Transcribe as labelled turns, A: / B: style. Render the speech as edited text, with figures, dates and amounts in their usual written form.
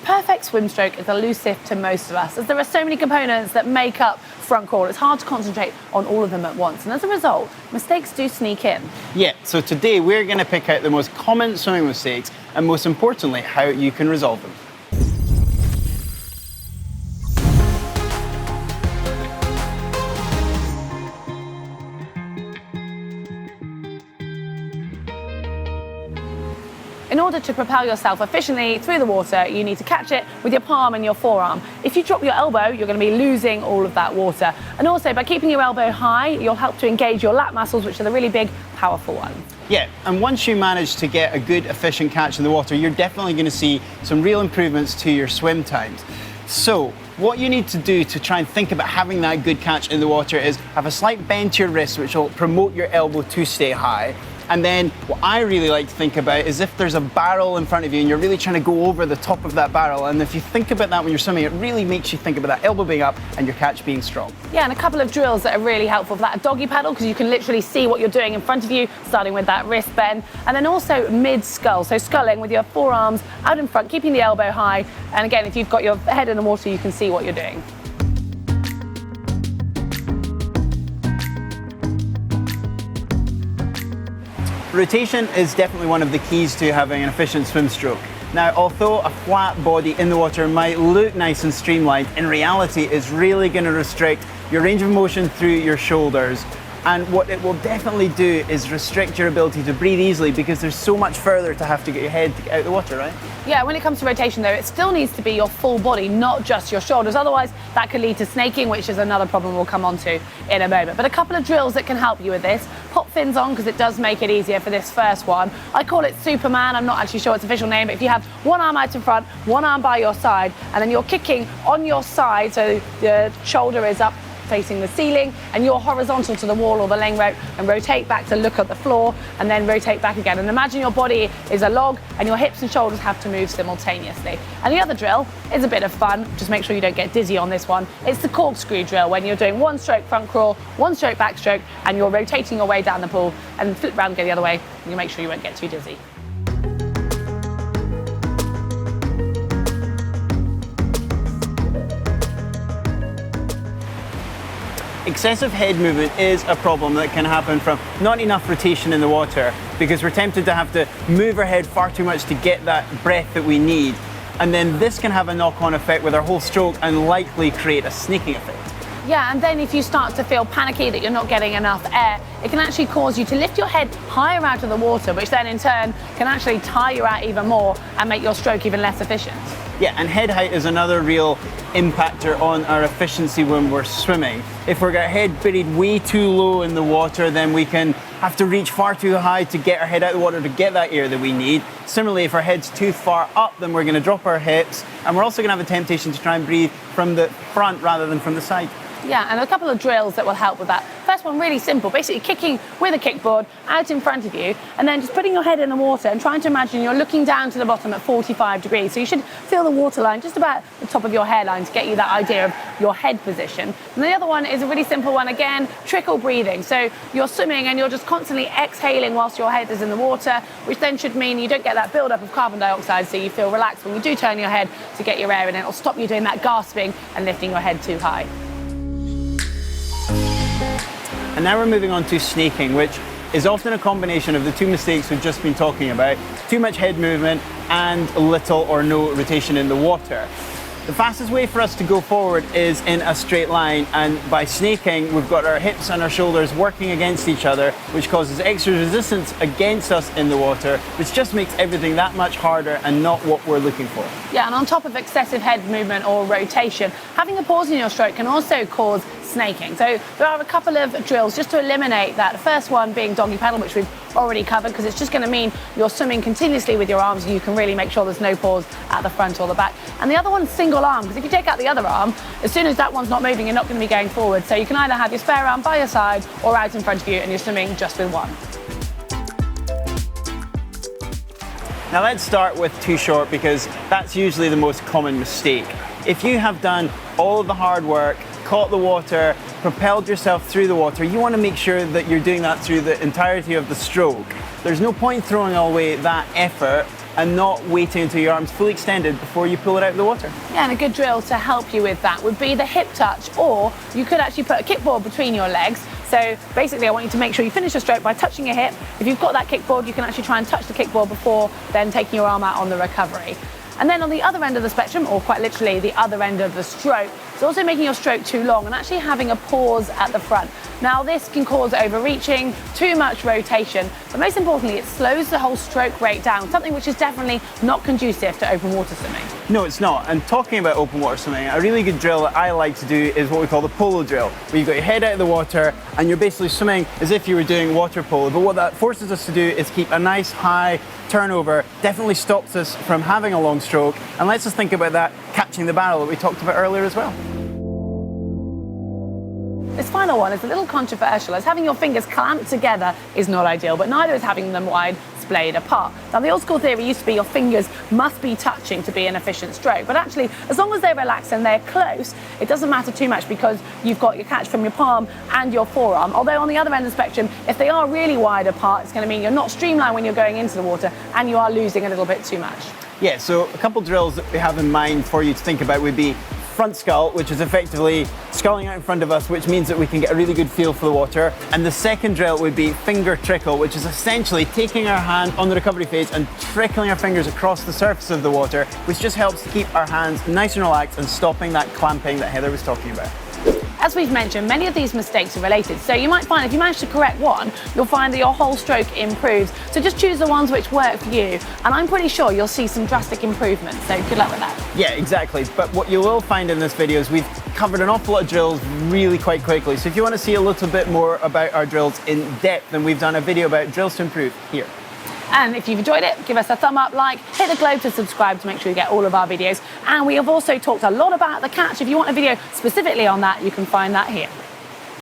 A: perfect swim stroke is elusive to most of us, as there are so many components that make up front crawl. It's hard to concentrate on all of them at once, and as a result, mistakes do sneak in.
B: Yeah, so today we're going to pick out the most common swimming mistakes and most importantly, how you can resolve them.
A: In order to propel yourself efficiently through the water, you need to catch it with your palm and your forearm. If you drop your elbow, you're going to be losing all of that water. And also, by keeping your elbow high, you'll help to engage your lat muscles, which are the really big, powerful ones.
B: Yeah, and once you manage to get a good, efficient catch in the water, you're definitely going to see some real improvements to your swim times. So, what you need to do to try and think about having that good catch in the water is have a slight bend to your wrist, which will promote your elbow to stay high. And then what I really like to think about is if there's a barrel in front of you and you're really trying to go over the top of that barrel, and if you think about that when you're swimming, it really makes you think about that elbow being up and your catch being strong.
A: Yeah, and a couple of drills that are really helpful for that. A doggy paddle, because you can literally see what you're doing in front of you, starting with that wrist bend, and then also mid-scull, so sculling with your forearms out in front, keeping the elbow high, and again, if you've got your head in the water, you can see what you're doing.
B: Rotation is definitely one of the keys to having an efficient swim stroke. Now, although a flat body in the water might look nice and streamlined, in reality it's really going to restrict your range of motion through your shoulders. And what it will definitely do is restrict your ability to breathe easily, because there's so much further to have to get your head out of the water, right?
A: Yeah, when it comes to rotation though, it still needs to be your full body, not just your shoulders. Otherwise, that could lead to snaking, which is another problem we'll come on to in a moment. But a couple of drills that can help you with this. Pop fins on, because it does make it easier for this first one. I call it Superman. I'm not actually sure its official name, but if you have one arm out in front, one arm by your side, and then you're kicking on your side, so the shoulder is up facing the ceiling, and you're horizontal to the wall or the laying rope, and rotate back to look at the floor, and then rotate back again. And imagine your body is a log and your hips and shoulders have to move simultaneously. And the other drill is a bit of fun, just make sure you don't get dizzy on this one. It's the corkscrew drill, when you're doing one stroke front crawl, one stroke backstroke, and you're rotating your way down the pool, and flip around and go the other way, and you make sure you won't get too dizzy.
B: Excessive head movement is a problem that can happen from not enough rotation in the water, because we're tempted to have to move our head far too much to get that breath that we need. And then this can have a knock-on effect with our whole stroke and likely create a snaking effect.
A: Yeah, and then if you start to feel panicky that you're not getting enough air, it can actually cause you to lift your head higher out of the water, which then in turn can actually tire you out even more and make your stroke even less efficient.
B: Yeah, and head height is another real impactor on our efficiency when we're swimming. If we've got our head buried way too low in the water, then we can have to reach far too high to get our head out of the water to get that air that we need. Similarly, if our head's too far up, then we're going to drop our hips, and we're also going to have a temptation to try and breathe from the front rather than from the side.
A: Yeah, and a couple of drills that will help with that. First one, really simple, basically kicking with a kickboard out in front of you, and then just putting your head in the water and trying to imagine you're looking down to the bottom at 45 degrees. So you should feel the water line just about the top of your hairline to get you that idea of your head position. And the other one is a really simple one, again, trickle breathing. So you're swimming and you're just constantly exhaling whilst your head is in the water, which then should mean you don't get that build-up of carbon dioxide, so you feel relaxed when you do turn your head to get your air in, and it'll stop you doing that gasping and lifting your head too high.
B: And now we're moving on to snaking, which is often a combination of the two mistakes we've just been talking about: too much head movement and little or no rotation in the water. The fastest way for us to go forward is in a straight line, and by snaking, we've got our hips and our shoulders working against each other, which causes extra resistance against us in the water, which just makes everything that much harder and not what we're looking for.
A: Yeah, and on top of excessive head movement or rotation, having a pause in your stroke can also cause snaking. So there are a couple of drills just to eliminate that. The first one being doggy paddle, which we've already covered, because it's just going to mean you're swimming continuously with your arms, and you can really make sure there's no pause at the front or the back. And the other one's single arm, because if you take out the other arm, as soon as that one's not moving, you're not going to be going forward. So you can either have your spare arm by your side or out in front of you, and you're swimming just with one.
B: Now let's start with too short, because that's usually the most common mistake. If you have done all of the hard work, caught the water, propelled yourself through the water, you want to make sure that you're doing that through the entirety of the stroke. There's no point throwing away that effort and not waiting until your arm's fully extended before you pull it out of the water.
A: Yeah, and a good drill to help you with that would be the hip touch, or you could actually put a kickboard between your legs. So basically I want you to make sure you finish your stroke by touching your hip. If you've got that kickboard, you can actually try and touch the kickboard before then taking your arm out on the recovery. And then on the other end of the spectrum, or quite literally the other end of the stroke, it's also making your stroke too long and actually having a pause at the front. Now this can cause overreaching, too much rotation, but most importantly, it slows the whole stroke rate down, something which is definitely not conducive to open water swimming.
B: No, it's not. And talking about open water swimming, a really good drill that I like to do is what we call the polo drill, where you've got your head out of the water and you're basically swimming as if you were doing water polo. But what that forces us to do is keep a nice high turnover, definitely stops us from having a long stroke, and lets us think about that catching the barrel that we talked about earlier as well.
A: This final one is a little controversial, as having your fingers clamped together is not ideal, but neither is having them wide splayed apart. Now the old school theory used to be your fingers must be touching to be an efficient stroke, but actually as long as they're relaxed and they're close, it doesn't matter too much because you've got your catch from your palm and your forearm. Although on the other end of the spectrum, if they are really wide apart, it's going to mean you're not streamlined when you're going into the water and you are losing a little bit too much.
B: Yeah, so a couple drills that we have in mind for you to think about would be front scull, which is effectively sculling out in front of us, which means that we can get a really good feel for the water. And the second drill would be finger trickle, which is essentially taking our hand on the recovery phase and trickling our fingers across the surface of the water, which just helps to keep our hands nice and relaxed and stopping that clamping that Heather was talking about.
A: As we've mentioned, many of these mistakes are related, so you might find if you manage to correct one, you'll find that your whole stroke improves. So just choose the ones which work for you, and I'm pretty sure you'll see some drastic improvements, so good luck with that.
B: Yeah, exactly. But what you will find in this video is we've covered an awful lot of drills really quite quickly. So if you want to see a little bit more about our drills in depth, then we've done a video about drills to improve here.
A: And if you've enjoyed it, give us a thumb up, like, hit the globe to subscribe to make sure you get all of our videos. And we have also talked a lot about the catch. If you want a video specifically on that, you can find that here.